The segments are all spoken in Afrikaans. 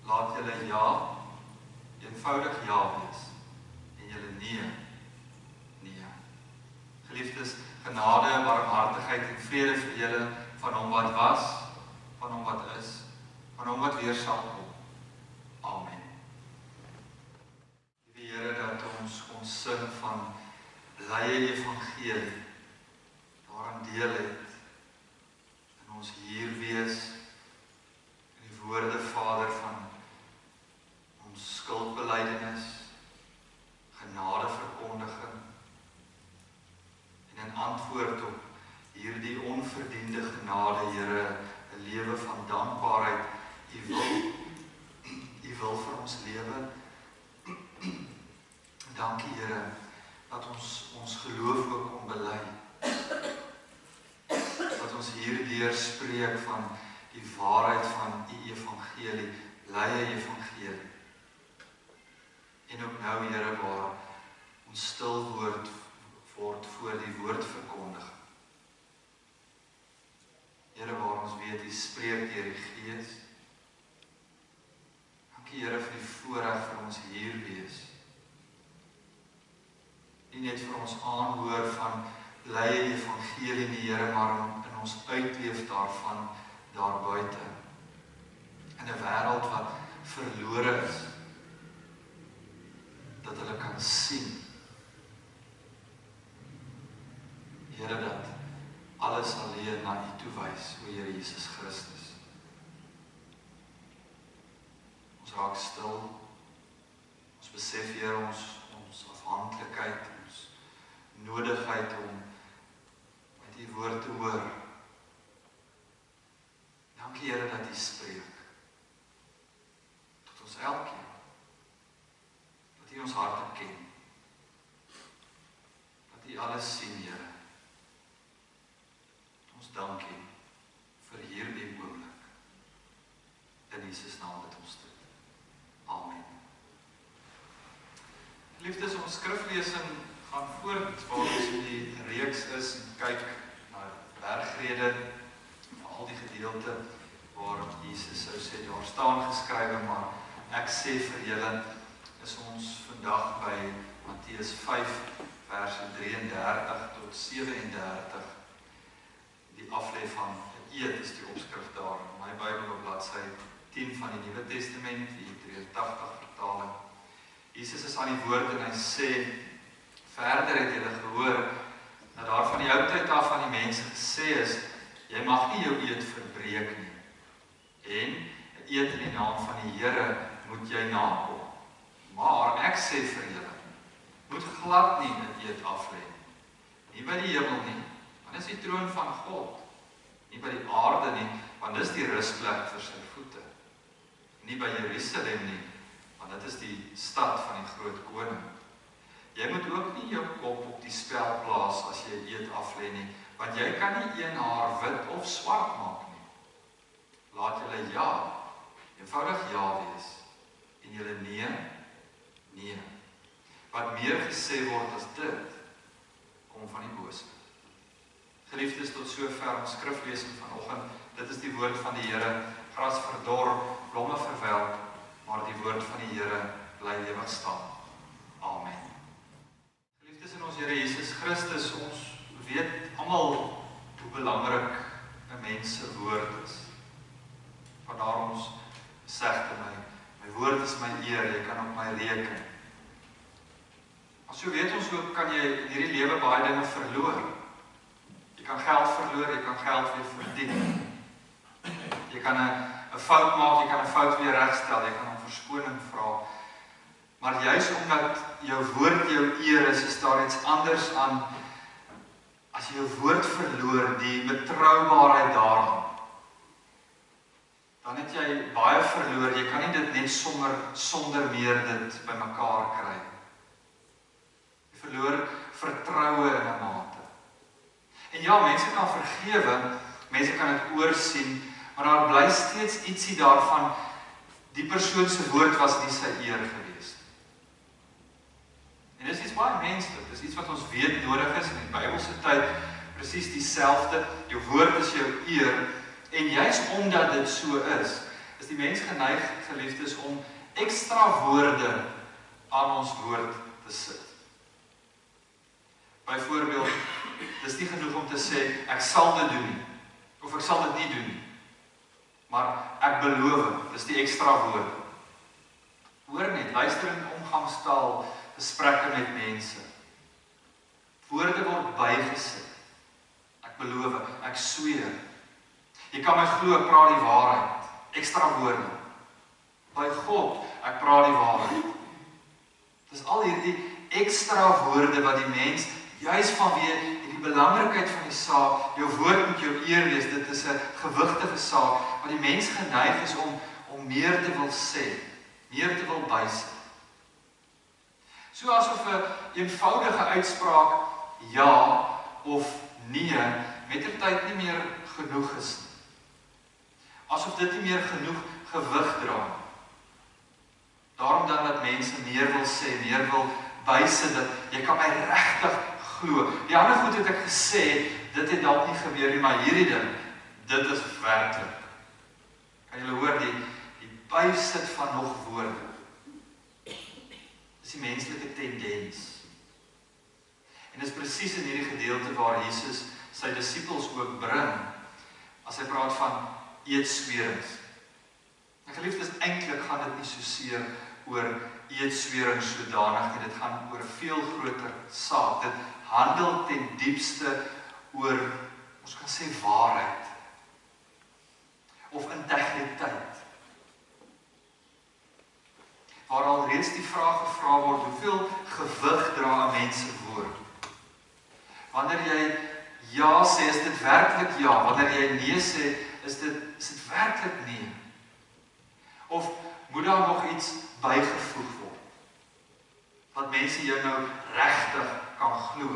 laat julle ja, eenvoudig ja wees, en julle nee. Geliefdes, genade, barmhartigheid en vrede vir julle van hom wat was, van hom wat is, van hom wat weer sal kom. Amen. Liewe Here, dat ons sing van blye evangelie daaraan deel het, en ons hier wees, in die woorde, Vader, van ons skuldbelydenis, genade verkondiging, en in antwoord op hierdie onverdiende genade, Here, 'n lewe van dankbaarheid, U wil vir ons lewe. Dankie, Here, dat ons geloof ook kon bely. Dat ons hierdeur spreek van die waarheid van U evangelie, blye evangelie. En ook nou, Here, waar ons stil word voor die woordverkondiging. Here, waar ons weet, U spreek deur die Gees. Dankie, Here, vir die voorreg vir ons hier wees. Nie net vir ons aanhoor van blye evangelie nie, Here, maar in ons uitleef daarvan daar buite. In 'n wêreld wat verlore is, dat hulle kan sien, Here, dat alles alleen na U toe wys, o Here Jesus Christus. Ons raak stil, ons besef, Here, ons afhanklikheid, ons nodigheid om met U woord te hoor. Dankie, Here, dat U spreek tot ons elkeen, dat U ons harte ken, dat U alles sien, Here. Ons dankie vir hierdie oomblik. In Jesus naam bid ons dit. Amen. Liefdes, ons skriflesing gaan voort waar ons in die reeks is en kyk na bergrede, al die gedeelte waar Jesus sou sê, daar staan geskrywe, maar ek sê vir julle, is ons vandag by Matteus 5, verse 33 tot 37, die aflê van 'n eed is die opskrif daar, in my Bybel op bladsy 10 van die Nuwe Testament, die 83 vertaling. Jesus is aan die woord en hy sê, verder het julle gehoor, dat daar van die ou tyd af aan die mense gesê is, jy mag nie jou eed verbreek nie, en 'n eed in die naam van die Here moet jy nakom. Maar ek sê vir julle, moet glad nie 'n eed aflê, nie by die hemel nie, want dis die troon van God, nie by die aarde nie, want dis die rusplek vir sy voete, nie by Jerusalem nie, want dit is die stad van die groot koning. Jy moet ook nie jou kop op die spel plaas as jy 'n eed aflê nie, want jy kan nie een haar wit of swart maak nie. Laat julle ja, eenvoudig ja wees, en julle nee. Wat meer gesê word as dit, kom van die bose. Geliefdes, tot sover ons skriflesing vanoggend. Dit is die woord van die Here. Gras verdor, blomme verwelk, maar die woord van die Here bly ewig staan. Amen. Geliefdes in ons Here Jesus Christus, ons weet almal hoe belangrik 'n mens se woord is. Vandaar ons sê te my woord is my eer, jy kan op my reken. Maar so weet ons ook, kan jy in hierdie lewe baie dinge verloor. Jy kan geld verloor, jy kan geld weer verdien. Jy kan 'n fout maak, jy kan 'n fout weer regstel, jy kan om verskoning vra. Maar juis omdat jou woord jou eer is daar iets anders aan as jy jou woord verloor, die betroubaarheid daaraan. Dan het jy baie verloor, jy kan nie dit net sonder meer dit bymekaar kry. Jy verloor vertroue in 'n mate. En ja, mense kan vergewe, mense kan dit oorsien, maar daar bly steeds ietsie daarvan, die persoon se woord was nie sy eer gewees. En dis iets baie menslik, dis iets wat ons weet nodig is in die Bybelse tyd, presies dieselfde, jou woord is jou eer, en juist omdat dit so is die mens geneig, geliefdes, om ekstra woorde aan ons woord te sit. Byvoorbeeld, dis nie genoeg om te sê, ek sal dit doen nie, of ek sal dit nie doen nie, maar ek beloof, dis die ekstra woord. Hoor net, luister in omgangstaal, gesprekke met mense. Woorde word bygesit. Ek beloof, ek sweer. Jy kan my glo, ek praat die waarheid. Ekstra woorde. By God, ek praat die waarheid. Dis al hierdie ekstra woorde wat die mens, juis vanweë die belangrikheid van die saak, jou woord moet jou eer wees, dit is 'n gewigtige saak, wat die mens geneig is om meer te wil sê, meer te wil bysit. So asof 'n eenvoudige uitspraak ja of nee mettertyd nie meer genoeg is nie. Asof dit nie meer genoeg gewig dra. Daarom dan dat mense meer wil sê, meer wil bysit, dat jy kan my regtig glo. Die ander goed het ek gesê, dit het dalk nie gebeur nie, maar hierdie ding, dit is werklik. Kan julle hoor die bysit van nog woorde? Dis die menslike tendens. En dis presies in hierdie gedeelte waar Jesus sy disippels ook bring, as hy praat van eedswerings. En geliefdes, eintlik gaan dit nie soseer oor eedswerings sodanig nie, dit gaan oor veel groter saak. Dit handel ten diepste oor, ons kan sê, waarheid of integriteit. Waar al reeds die vraag gevra word, hoeveel gewig dra 'n mens se woord? Wanneer jy ja sê, is dit werklik ja. Wanneer jy nee sê, is dit werklik nee. Of moet daar nog iets bygevoeg word, wat mense jou nou regtig kan glo?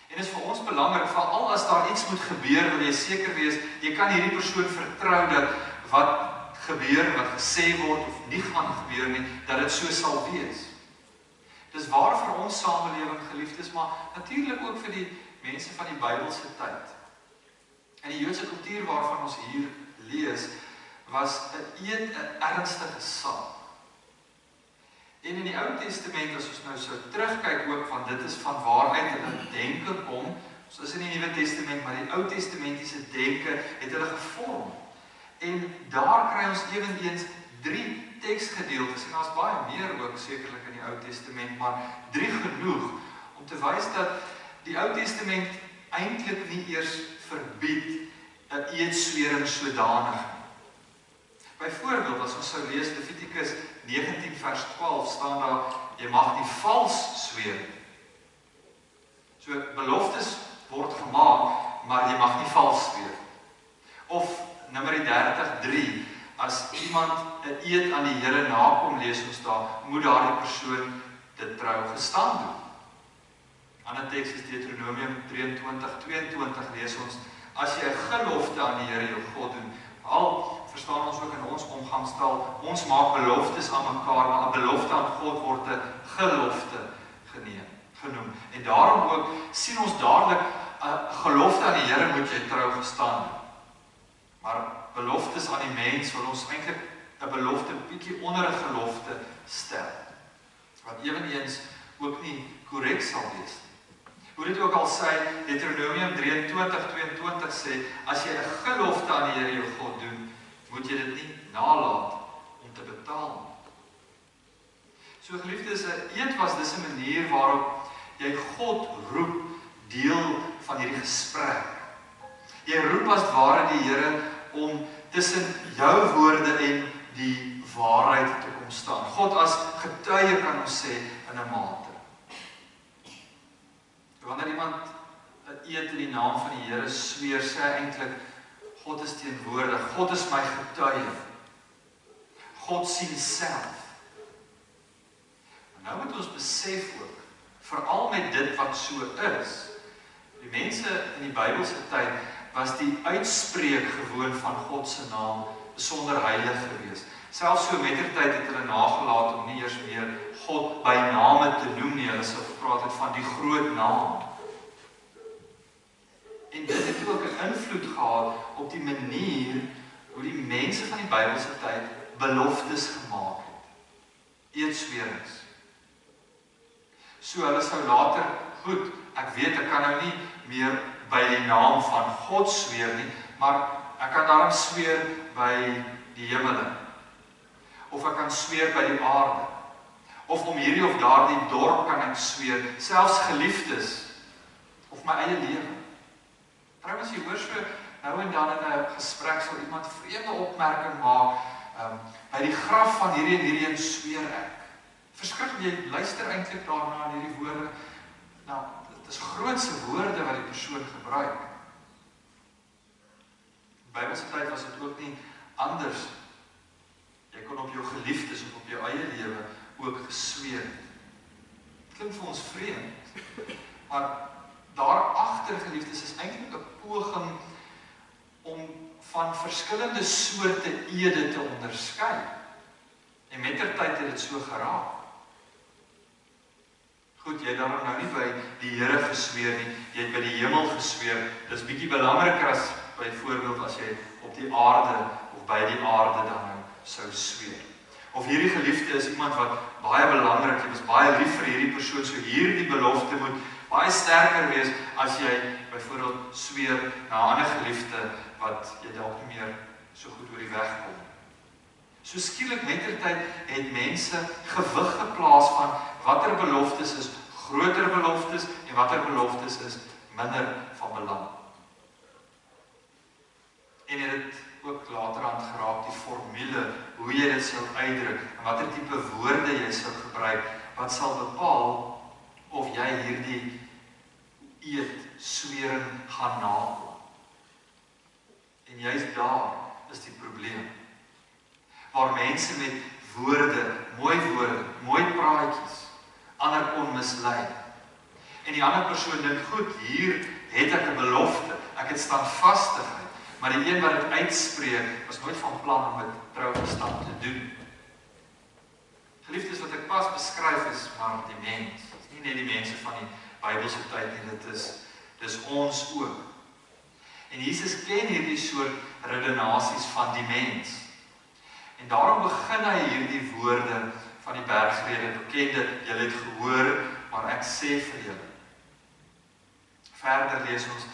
En dit is vir ons belangrik, veral as daar iets moet gebeur, wil jy seker wees, jy kan hierdie persoon vertrou dat wat gebeur, wat gesê word of nie gaan gebeur nie, dat dit so sal wees. Dis waar vir ons samelewing, geliefdes, maar natuurlik ook vir die mense van die Bybelse tyd. In die Joodse kultuur waarvan ons hier lees, was 'n eed 'n ernstige saak. En in die Ou Testament, as ons nou so terugkyk ook, van dit is van waaruit hulle denke kom, ons is in die Nuwe Testament, maar die Ou Testamentiese denke het hulle gevorm. En daar kry ons eweneens 3 teksgedeeltes, en daar's baie meer ook sekerlik in die Ou Testament, maar 3 genoeg om te wys dat die Ou Testament eintlik nie eers verbied 'n eedswering sodanig. Byvoorbeeld, as ons sou lees Levitikus 19 vers 12, staan daar, jy mag nie vals sweer. So beloftes word gemaak, maar jy mag nie vals sweer. Of Numeri 30:3, as iemand 'n eed aan die Here nakom, lees ons daar, moet daardie persoon dit trou gestaan doen. Ander teks is Deuteronomium 23:22, lees ons, as jy 'n gelofte aan die Here jou God doen, al verstaan ons ook in ons omgangstaal, ons maak beloftes aan mekaar, maar 'n belofte aan God word 'n gelofte genoem. En daarom ook sien ons dadelik 'n gelofte aan die Here moet jy trou gestaan doen. Maar beloftes aan die mens wil ons eintlik 'n belofte bietjie onder 'n gelofte stel, wat eweneens ook nie korrek sal wees nie. Hoe dit ook al sê, Deuteronomium 23:22 sê, as jy 'n gelofte aan die Here jou God doen, moet jy dit nie nalat om te betaal. So geliefdes, 'n eed was dis 'n manier waarop jy God roep deel van hierdie gesprek. Jy roep as ware die Here om tussen jou woorde en die waarheid te kom staan. God as getuie kan ons sê in 'n mate. Wanneer iemand 'n eed in die naam van die Here sweer, sê eintlik God is teenwoordig, God is my getuie. God sien self. En nou moet ons besef ook, veral met dit wat so is, die mense in die Bybelse tyd was die uitspreek gewoon van God se naam besonder heilig geweest. Selfs so mettertyd het hulle nagelaat om nie eers meer God by name te noem nie, hulle sou gepraat het van die groot naam. En dit het ook 'n invloed gehad op die manier hoe die mense van die Bybelse tyd beloftes gemaak het. Eedswerings. So hulle sou later, goed, ek weet ek kan nou nie meer by die naam van God sweer nie, maar ek kan daarom sweer by die hemele. Of ek kan sweer by die aarde. Of om hierdie of daardie dorp kan ek sweer, selfs geliefdes, of my eie lewe. Trouwens, jy hoor so, nou en dan in 'n gesprek sal iemand vreemde opmerking maak, by die graf van hierdie en hierdie en sweer ek. Verskriklik, jy luister eintlik daarna aan hierdie woorde. Nou, dit is grootse woorde wat die persoon gebruik. In die Bybelse tyd was dit ook nie anders. Jy kon op jou geliefdes of op jou eie lewe ook gesweer. Dit klink vir ons vreemd, maar daar agter geliefdes is eintlik 'n poging om van verskillende soorte ede te onderskei. En mettertyd het dit so geraak. Goed, jy het daarom nou nie by die Here gesweer nie, jy het by die hemel gesweer. Dis bietjie belangriker as byvoorbeeld as jy op die aarde of by die aarde dan nou sou sweer. Of hierdie geliefde is iemand wat baie belangrik, jy was baie lief vir hierdie persoon, so hierdie belofte moet baie sterker wees as jy byvoorbeeld sweer na 'n ander geliefde wat jy dalk nie meer so goed oor die weg kom. So skielik mettertyd het mense gewig geplaas van watter beloftes is groter beloftes en watter beloftes is minder van belang. En het dit ook laterhand geraak die formule, hoe jy dit sou uitdruk en watter tipe woorde jy sou gebruik, wat sal bepaal of jy hierdie eed, swering gaan nakom. En juist daar is die probleem. Waar mense met woorde, mooi praatjies, ander kon mislei. En die ander persoon dink, goed, hier het ek 'n belofte, ek het standvastigheid, maar die een wat dit uitspreek, was nooit van plan om dit trouverstand te doen. Geliefdes, wat ek pas beskryf is maar die mens. Dit is nie net die mense van die Bybelse tyd nie, dit is ons ook. En Jesus ken hierdie soort redenasies van die mens. En daarom begin hy hierdie woorde van die bergrede, bekende, julle het gehoor, maar ek sê vir julle. Verder lees ons,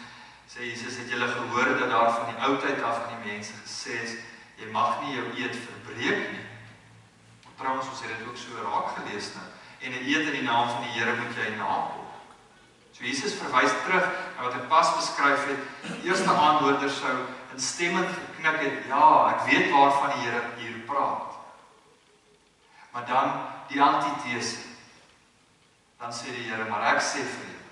sê Jesus, het julle gehoor dat daar van die oudheid af van die mense gesê is, jy mag nie jou eed verbreek nie. Trouwens, ons het dit ook so raak gelees nou. En 'n eed in die naam van die Here moet jy nakom. So Jesus verwys terug na wat ek pas beskryf het. Die eerste aanhoorder sou instemmend geknik het, ja, ek weet waarvan die Here hier praat. Maar dan die antithese. Dan sê die Here, maar ek sê vir julle.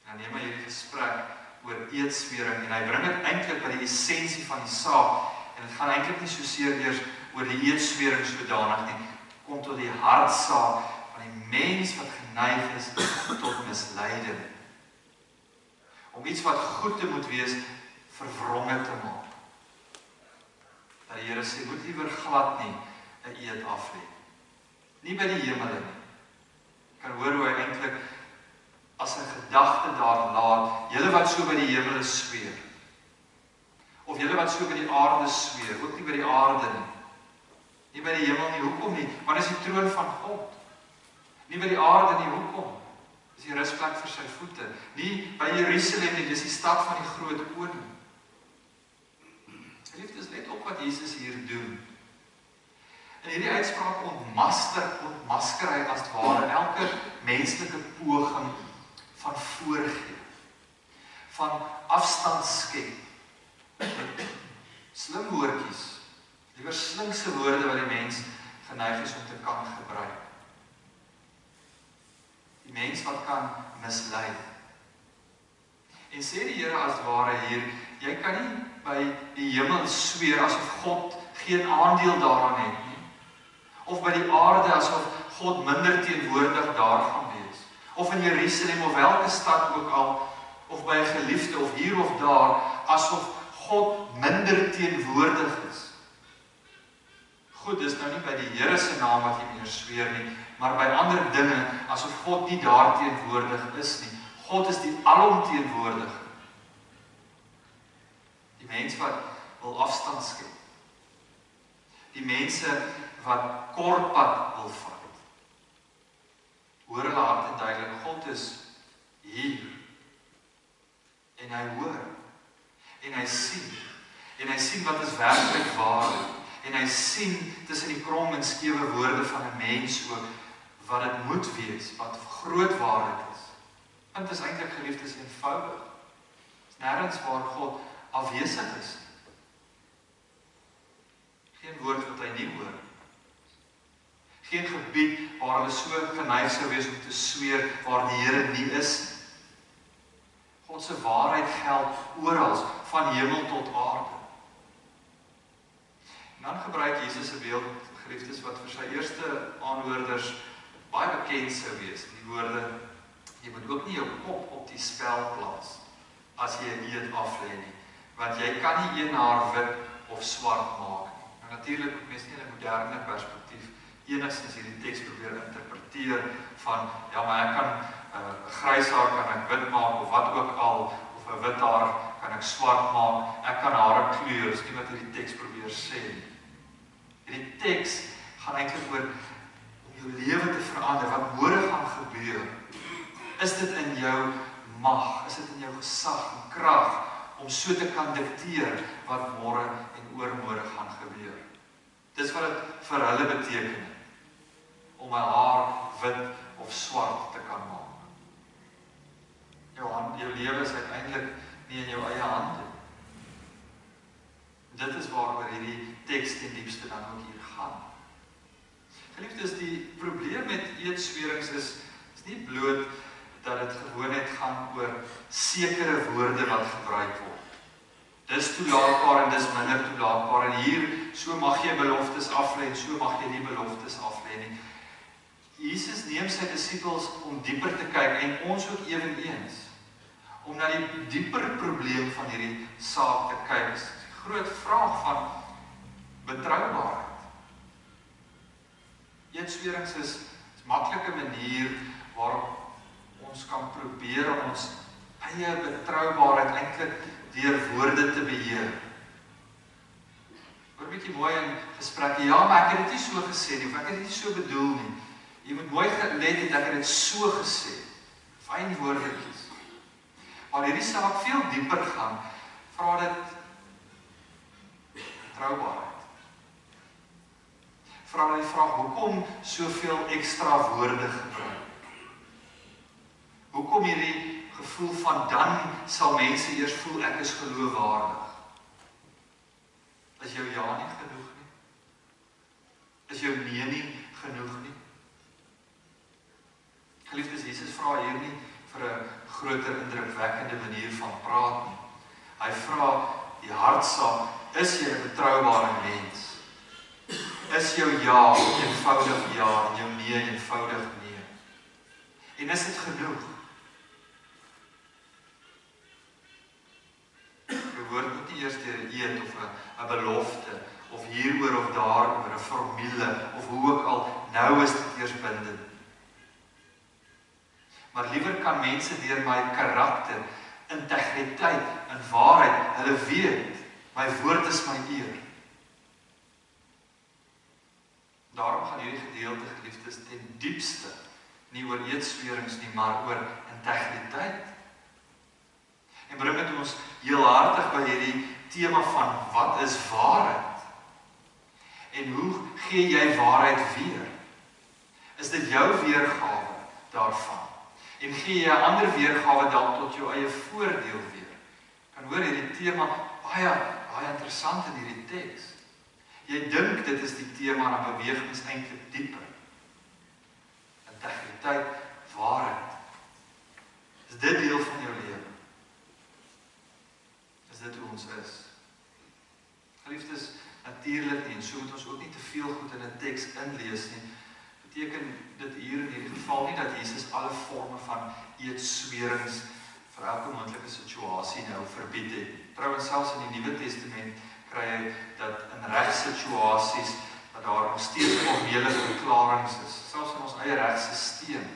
Dan neem hy hierdie gesprek oor eedswering en hy bring dit eintlik by die essensie van die saak. En dit gaan eintlik nie soseer eers oor die eedswering sodanig nie, kom tot die hartsaak van die mens wat geneig is tot misleiding. Om iets wat goed te moet wees, verwronge te maak. Dat die Here sê, moet liewer glad nie 'n eed aflê. Nie by die hemele nie. Kan hoor hoe hy eintlik as 'n gedagte daar laat, julle wat so by die hemele sweer. Of julle wat so by die aarde sweer, ook nie by die aarde nie. Nie by die hemel nie, hoekom nie? Want dit is die troon van God. Nie by die aarde nie, hoekom? Dis die rusplek vir sy voete. Nie by Jerusalem nie, dis die stad van die groot koning. Geliefdes, let op wat Jesus hier doen. En hierdie uitspraak ontmasker hy as het ware elke menslike poging van voorgee, van afstand skep, slim woordjies, liewer slinkse woorde wat die mens geneig is om te kan gebruik. Die mens wat kan mislei. En sê die Here as ware hier, jy kan nie by die hemel sweer asof God geen aandeel daaraan het nie. Of by die aarde asof God minder teenwoordig daar gaan wees. Of in Jerusalem of welke stad ook al, of by 'n geliefde of hier of daar, asof God minder teenwoordig is. Goed, dis nou nie by die Here se naam wat jy meer sweer nie, maar by ander dinge, asof God nie daar teenwoordig is nie. God is die alomteenwoordige. Die mens wat wil afstand skep. Die mense wat kortpad wil vat. Hoor hulle hart en duidelik, God is hier. En hy hoor. En hy sien. En hy sien wat is werklik waar. En hy sien tussen die krom en skewe woorde van 'n mens ook wat dit moet wees, wat groot waarheid is. Want dit is eintlik geliefdes eenvoudig. Is nêrens waar God afwesig is. Geen woord wat hy nie hoor. Geen gebied waar hulle so geneig sou wees om te sweer waar die Here nie is. God se waarheid geld oral, van hemel tot aarde. En dan gebruik Jesus 'n beeld, geliefdes, wat vir sy eerste aanhoorders baie bekend sou wees. Die woorde, jy moet ook nie jou kop op die spel plaas as jy 'n eed aflê nie, want jy kan nie een haar wit of swart maak nie. Nou natuurlik moet mens nie in 'n moderne perspektief enigstens hierdie teks probeer interpreteer van, ja, maar ek kan 'n grys haar kan ek wit maak of wat ook al, of 'n wit haar kan ek swart maak, ek kan hare kleur, dis nie wat hierdie teks probeer sê nie. Hierdie teks gaan eintlik oor om jou lewe te verander, wat môre gaan gebeur. Is dit in jou mag, is dit in jou gesag en krag om so te kan dikteer wat môre en oormôre gaan gebeur. Dis wat dit vir hulle beteken, om 'n haar wit of swart te kan maak. Jou lewe is uiteindelik nie in jou eie hand nie. Dit is waaroor hierdie teks ten diepste dan ook hier gaan. Geliefdes, die probleem met eedswerings is nie bloot dat dit gewoonheid gaan oor sekere woorde wat gebruik word. Dis toelaatbaar en dis minder toelaatbaar, en hier, so mag jy beloftes aflê en so mag jy nie beloftes aflê nie. Jesus neem sy disippels om dieper te kyk, en ons ook eweneens, om na die dieper probleem van hierdie saak te kyk. Dis die groot vraag van betroubaarheid. Eedswerings is 'n maklike manier waarop ons kan probeer om ons eie betroubaarheid eintlik deur woorde te beheer. Hoor 'n bietjie mooi in gesprekke, ja, maar ek het dit nie so gesê nie, of ek het dit nie so bedoel nie. Jy moet mooi gelet het, ek het dit so gesê. Fyn woordetjies. Maar hierdie saak veel dieper gaan, vra dit betroubaarheid. Vra die vraag, hoekom soveel ekstra woorde gebruik? Hoekom hierdie gevoel van dan sal mense eers voel ek is geloofwaardig? Is jou ja nie genoeg nie? Is jou nee nie genoeg nie? Geliefdes, Jesus vra hier nie vir 'n groter indrukwekkende manier van praat nie. Hy vra die hartsaak, is jy 'n betroubare mens? Is jou ja eenvoudig ja en jou nee eenvoudig nee? En is dit genoeg? Jou woord moet nie eers deur 'n eed of 'n belofte of hieroor of daaroor 'n formule of hoe ook al nou is dit eers bindend. Maar liewer kan mense deur my karakter, integriteit en waarheid, hulle weet, my woord is my eer. Daarom gaan hierdie gedeelte, geliefdes, ten diepste nie oor eedswerings nie, maar oor integriteit. En bring dit ons heel hartig by hierdie tema van wat is waarheid? En hoe gee jy waarheid weer? Is dit jou weergawe daarvan? En gee jy 'n ander weergawe dalk tot jou eie voordeel weer? Kan hoor hierdie tema baie interessant in hierdie teks. Jy dink dit is die tema, dan beweeg ons eintlik dieper. Integriteit, waarheid. Is dit deel van jou lewe? Is dit hoe ons is? Geliefdes, natuurlik nie, en so moet ons ook nie te veel goed in 'n teks inlees nie. Beteken dit hier in hierdie geval nie dat Jesus alle forme van eedswerings vir elke moontlike situasie nou verbied het. Trouwens, selfs in die Nuwe Testament kry jy dat in regssituasies dat daar nog steeds formele verklaringe is, selfs in ons eie regstelsel.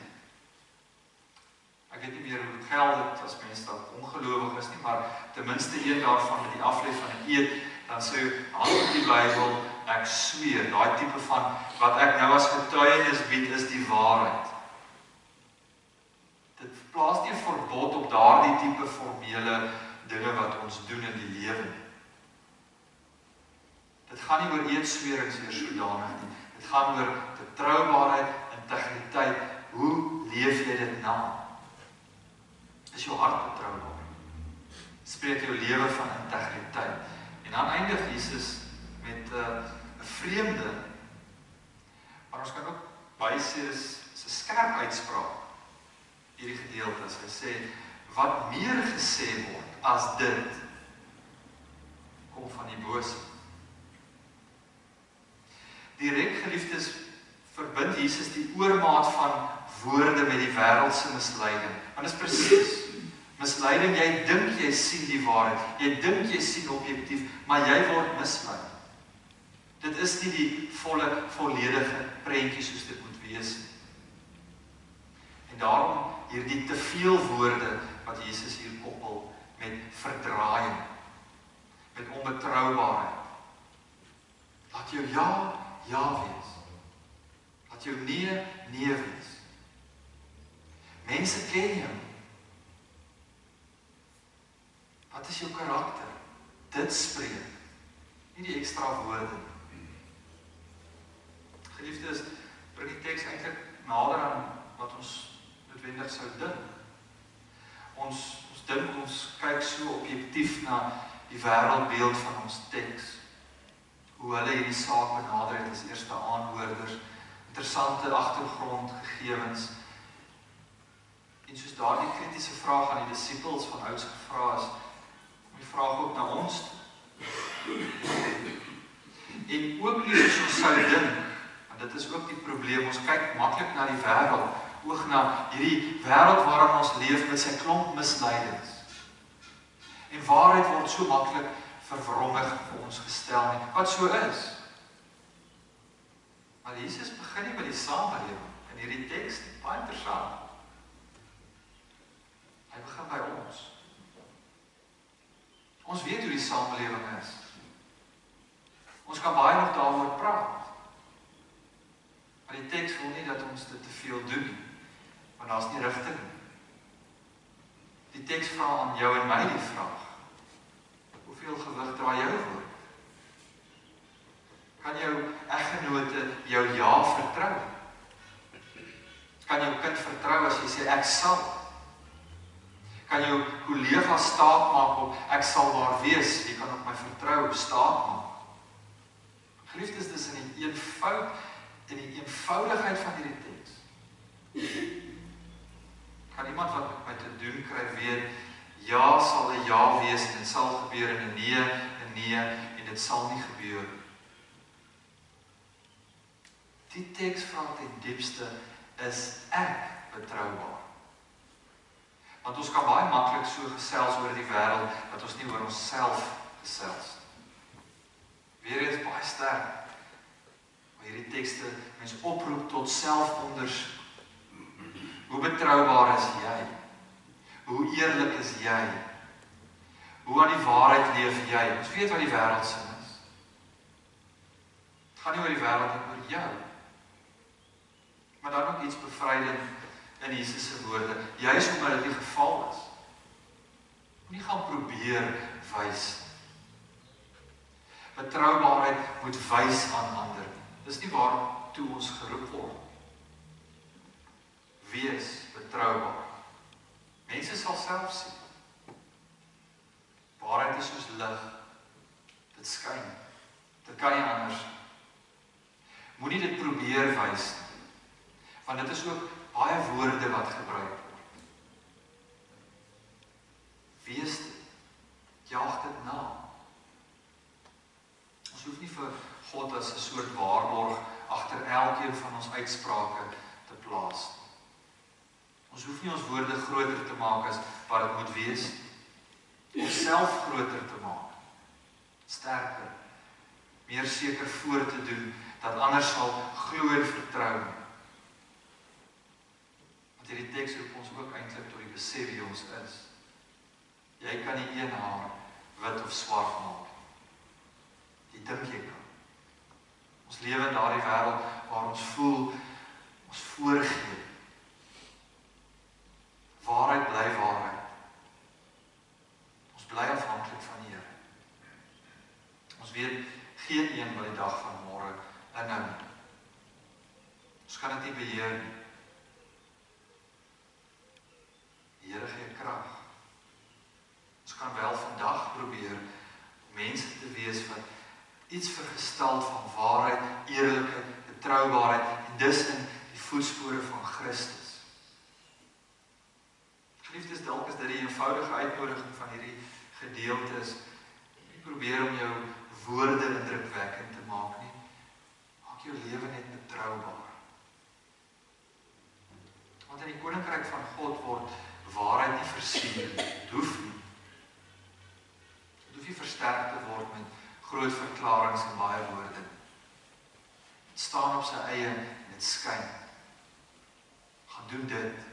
Ek weet nie meer hoe geld dit as mense dalk ongelowig is nie, maar ten minste een daarvan met die aflê van 'n eed dan sê jy, hand op die Bybel, ek sweer, daai tipe van, wat ek nou as getuienis bied, is die waarheid. Dit plaas nie 'n verbod op daardie tipe formele dinge wat ons doen in die lewe nie. Dit gaan nie oor eedswerings weer sodanig nie. Dit gaan oor betroubaarheid, integriteit. Hoe leef jy dit na? Is jou hart betroubaar? Spreek jou lewe van integriteit. En dan eindig Jesus met 'n vreemde, maar ons kan ook baie sê is 'n skerp uitspraak hierdie gedeelte as hy sê, wat meer gesê word as dit, kom van die bose. Direk geliefdes, verbind Jesus die oormaat van woorde met die wêreldse misleiding. Want dit is presies misleiding, jy dink jy sien die waarheid, jy dink jy sien objektief, maar jy word mislei. Dit is nie die volledige prentjie soos dit moet wees nie. En daarom hierdie te veel woorde wat Jesus hier koppel met verdraaiing, met onbetroubaarheid. Laat jou ja wees. Laat jou nee wees. Mense ken jou. Wat is jou karakter? Dit spreek. Nie die ekstra woorde. Geliefdes, bring die teks eintlik nader aan wat ons noodwendig sou dink. Ons dink ons kyk so objektief na die wêreldbeeld van ons teks. Hoe hulle hierdie saak benader het as eerste aanhoorders, interessante agtergrondgegewens. En soos daardie kritiese vraag aan die disippels van ouds gevra is, die vraag ook na ons. En ook nie soos ons sou dink, want dit is ook die probleem, ons kyk maklik na die wêreld, oog na hierdie wêreld waarin ons leef met sy klomp misleidings. En waarheid word so maklik verwrongig vir ons gestel nie, wat so is. Maar Jesus begin nie met die samelewing in hierdie teks, baie interessant. Hy begin by ons. Ons weet hoe die samelewing is. Ons kan baie nog daaroor praat. Maar die teks wil nie dat ons dit te veel doen nie, want daar is nie rigting nie. Die teks vra aan jou en my die vraag, hoeveel gewig dra jou woord? Kan jou eggenote jou ja vertrou? Kan jou kind vertrou as jy sê ek sal? Kan jou kollega staat maak op ek sal daar wees, jy kan op my vertrou staat maak? Geliefdes, dis in die eenvoudigheid van hierdie teks. Kan iemand wat met my te doen kry weet, ja sal 'n ja wees en dit sal gebeur en 'n nee en dit sal nie gebeur. Die teks vra ten diepste, is ek betroubaar? Want ons kan baie maklik so gesels oor die wêreld, dat ons nie oor onsself gesels. Weer eens baie sterk, maar hierdie tekste mens oproep tot selfondersoek. Hoe betroubaar is jy? Hoe eerlik is jy? Hoe aan die waarheid leef jy? Ons weet wat die wêreld sin is. Het gaan nie oor die wêreld, maar oor jou. Maar dan ook iets bevrydend in Jesus se woorde, juis omdat dit die geval is. Nie gaan probeer wys. Betroubaarheid moet wys aan ander. Dis nie waartoe ons geroep word. Wees betroubaar. Mense sal self sien. Waarheid is soos lig. Dit skyn. Dit kan nie anders. Moenie dit probeer wys nie. Want dit is ook baie woorde wat gebruik word. Wees dit. Jaag dit na. Ons hoef nie vir God as 'n soort waarborg agter elkeen van ons uitsprake te plaas. Ons hoef nie ons woorde groter te maak as wat dit moet wees. Ons self groter te maak. Sterker. Meer seker voor te doen dat ander sal glo en vertrou. Want hierdie teks roep ons ook eintlik tot die besef wie ons is. Jy kan nie een haar wit of swart maak. Jy dink jy kan. Ons lewe in daardie wêreld waar ons voel, ons voorgee. Waarheid bly waarheid. Ons bly afhanklik van die Here. Ons weet geen een wat die dag van môre inhou nie. Ons kan dit nie beheer nie. Die Here gee krag. Ons kan wel vandag probeer om mense te wees wat iets vergestel van waarheid, eerlike, betroubaarheid en dis in die voetspore van Christus. Geliefdes, dalk is dit die eenvoudige uitnodiging van hierdie gedeeltes. Nie probeer om jou woorde indrukwekkend te maak nie. Maak jou lewe net betroubaar. Want in die koninkryk van God word waarheid nie versier nie. Dit hoef nie. Dit hoef nie versterk te word met groot verklarings en baie woorde. Het staan op sy eie en het skyn. Gaan doen dit.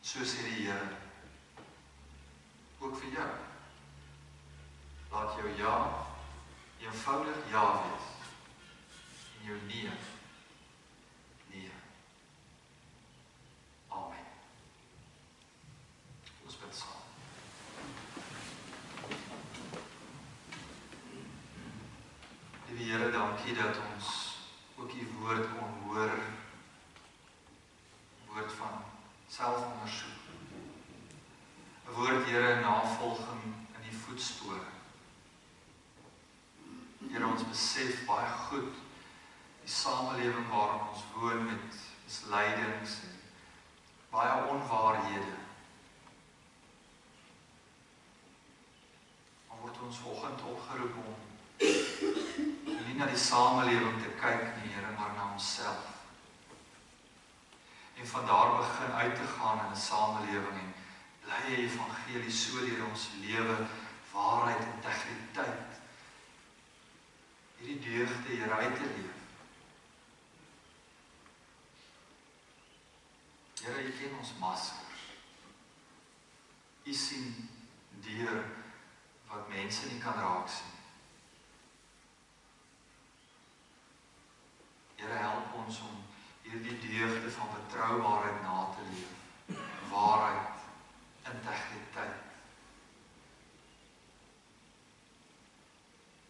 So sê die Here. Ook vir jou. Laat jou ja eenvoudig ja wees. En jou nee. Nee. Amen. Ons bid saam. Liewe Here, dankie dat ons ook die woord kon hoor. Woord van selfondersoek. 'n Woord, Here, navolging in die voetspore. Here, ons besef baie goed die samelewing waarin ons woon met misleidings en baie onwaarhede. Maar word ons vanoggend opgeroep om nie na die samelewing te kyk nie, Here, maar na onsself. En van daar begin uit te gaan in 'n samelewing en bly die evangelie so deur ons lewe, waarheid, integriteit. Hierdie deugde, Here, uit te leef. Here, U ken ons maskers. U sien deur wat mense nie kan raak sien. Here, help ons om hierdie deugde van betroubaarheid na te leef. Waarheid, integriteit.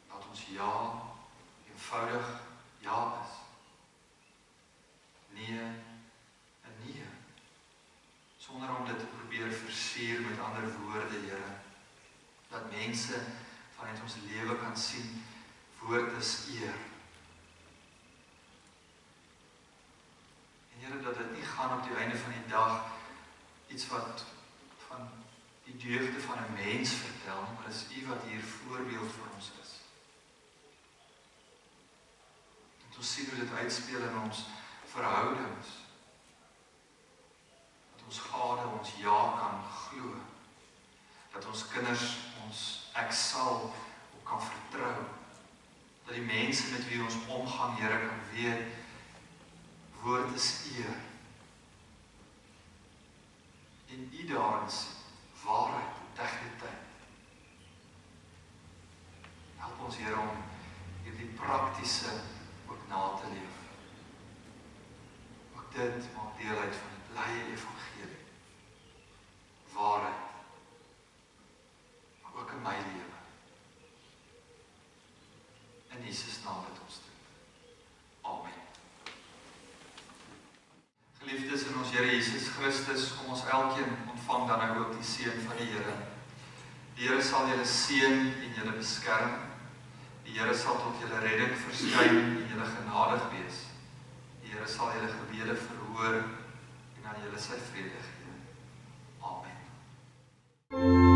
Laat ons ja, eenvoudig ja is. Nee, en nee. Sonder om dit te probeer versier met ander woorde, Here. Dat mense vanuit ons lewe kan sien, woord is eer. En Here, dat dit nie gaan op die einde van die dag iets wat van die deugde van 'n mens vertel, maar dis U wat hier voorbeeld vir ons is. En ons sien hoe dit uitspeel in ons verhoudings. Dat ons gade ons ja kan glo. Dat ons kinders ons ek sal ook kan vertrou. Dat die mense met wie ons omgang, Here, kan weet, woord is eer. En U daarin sien waarheid, integriteit. Help ons, Here, om hierdie praktiese ook na te leef. Ook dit maak deel uit van die blye evangelie. Waarheid. Maar ook in my lewe. In Jesus naam bid ons dit. Amen. Geliefdes in ons Here Jesus Christus, kom ons elkeen ontvang dan nou ook die seën van die Here. Die Here sal julle seën en julle beskerm. Die Here sal tot julle redding verskyn en julle genadig wees. Die Here sal julle gebede verhoor en aan julle sy vrede gee. Amen.